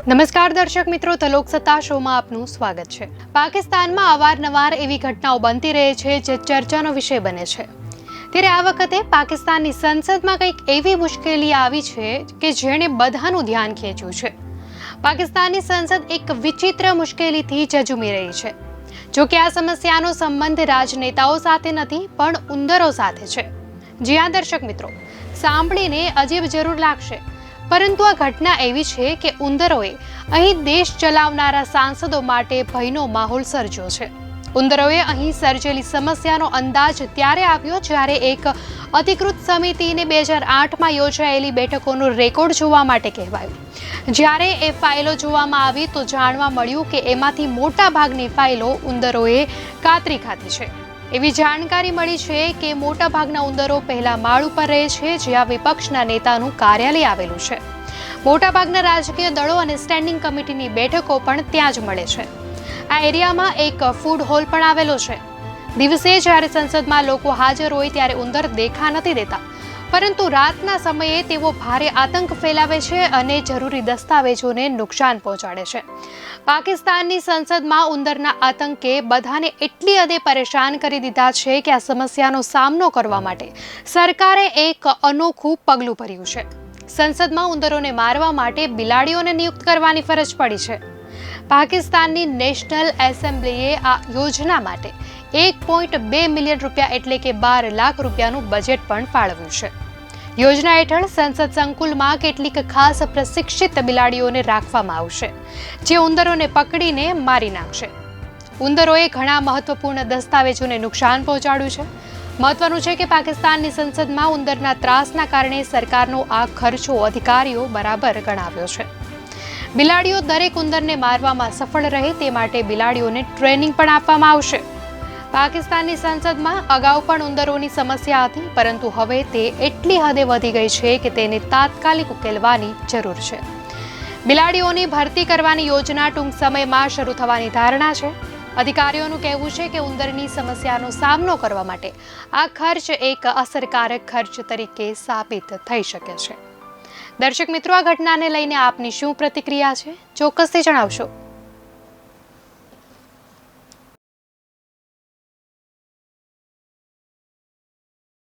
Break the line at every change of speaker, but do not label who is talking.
નમસ્કાર દર્શક મિત્રો, ધ લોકસત્તા શોમાં આપનું સ્વાગત છે। પાકિસ્તાનમાં અવારનવાર એવી ઘટનાઓ બનતી રહે છે જે ચર્ચાનો વિષય બને છે। ત્યારે આ વખતે પાકિસ્તાનની સંસદમાં કંઈક એવી મુશ્કેલી આવી છે કે જેણે બધાનું ધ્યાન ખેંચ્યું છે। પાકિસ્તાનની સંસદ એક વિચિત્ર મુશ્કેલીથી ઝઝૂમી રહી છે। જો કે આ સમસ્યાનો સંબંધ રાજનેતાઓ સાથે નથી પણ ઉંદરો સાથે છે। જી હા દર્શક મિત્રો, સાંભળીને અજીબ જરૂર લાગશે, પરંતુ આ ઘટના એવી છે કે ઉંદરોએ અહીં દેશ ચલાવનારા સાંસદો માટે ભયનો માહોલ સર્જ્યો છે। ઉંદરોએ અહીં સર્જેલી સમસ્યાનો અંદાજ ત્યારે આવ્યો જ્યારે એક અધિકૃત સમિતિને 2008માં યોજાયેલી બેઠકોનો રેકોર્ડ જોવા માટે કહેવાયું। જ્યારે એ ફાઇલો જોવામાં આવી તો જાણવા મળ્યું કે એમાંથી મોટા ભાગની ફાઇલો ઉંદરોએ કાતરી ખાધી છે। એવી જાણકારી મળી છે કે મોટા ભાગના ઉંદરો પહેલા માળ ઉપર રહે છે, જ્યાં વિપક્ષના નેતાનું કાર્યાલય આવેલું છે। મોટાભાગના રાજકીય દળો અને સ્ટેન્ડિંગ કમિટીની બેઠકો પણ ત્યાં જ મળે છે। આ એરિયામાં એક ફૂડ હોલ પણ આવેલો છે। દિવસે જ્યારે સંસદમાં લોકો હાજર હોય ત્યારે ઉંદર દેખા નથી દેતા, પરંતુ રાતના સમયે તેઓ ભારે આતંક ફેલાવે છે અને જરૂરી દસ્તાવેજોને નુકસાન પહોંચાડે છે। પાકિસ્તાનની સંસદમાં ઉંદરના આતંકે બધાને એટલી હદે પરેશાન કરી દીધા છે કે આ સમસ્યાનો સામનો કરવા માટે સરકારે એક અનોખું પગલું ભર્યું છે। સંસદમાં ઉંદરોને મારવા માટે બિલાડીઓને નિયુક્ત કરવાની ફરજ પડી છે। પાકિસ્તાનની નેશનલ એસેમ્બલીએ આ યોજના માટે 1.2 મિલિયન રૂપિયા એટલે કે 12 લાખ રૂપિયાનું બજેટ પણ ફાળવ્યું છે। યોજના હેઠળ સંસદ સંકુલમાં કેટલીક ખાસ પ્રશિક્ષિત બિલાડીઓને રાખવામાં આવશે, જે ઉંદરોને પકડીને મારી નાખશે। ઉંદરોએ ઘણા મહત્વપૂર્ણ દસ્તાવેજોને નુકસાન પહોંચાડ્યું છે। મહત્વનું છે કે પાકિસ્તાનની સંસદમાં ઉંદરના ત્રાસના કારણે સરકારનો આ ખર્ચો અધિકારીઓ બરાબર ગણાવ્યો છે। બિલાડીઓ દરેક ઉંદરને મારવામાં સફળ રહે તે માટે બિલાડીઓને ટ્રેનિંગ પણ આપવામાં આવશે। પાકિસ્તાનની સંસદમાં અગાઉ પણ ઉંદરોની સમસ્યા હતી, પરંતુ હવે તે એટલી હદે વધી ગઈ છે કે તેને તાત્કાલિક ઉકેલવાની જરૂર છે। બિલાડીઓની ભરતી કરવાની યોજના ટૂંક સમયમાં શરૂ થવાની ધારણા છે। અધિકારીઓનું કહેવું છે કે ઉંદરની સમસ્યાનો સામનો કરવા માટે આ ખર્ચ એક અસરકારક ખર્ચ તરીકે સાબિત થઈ શકે છે। દર્શક મિત્રો, આ ઘટનાને લઈને આપની શું પ્રતિક્રિયા છે, ચોક્કસથી જણાવશો।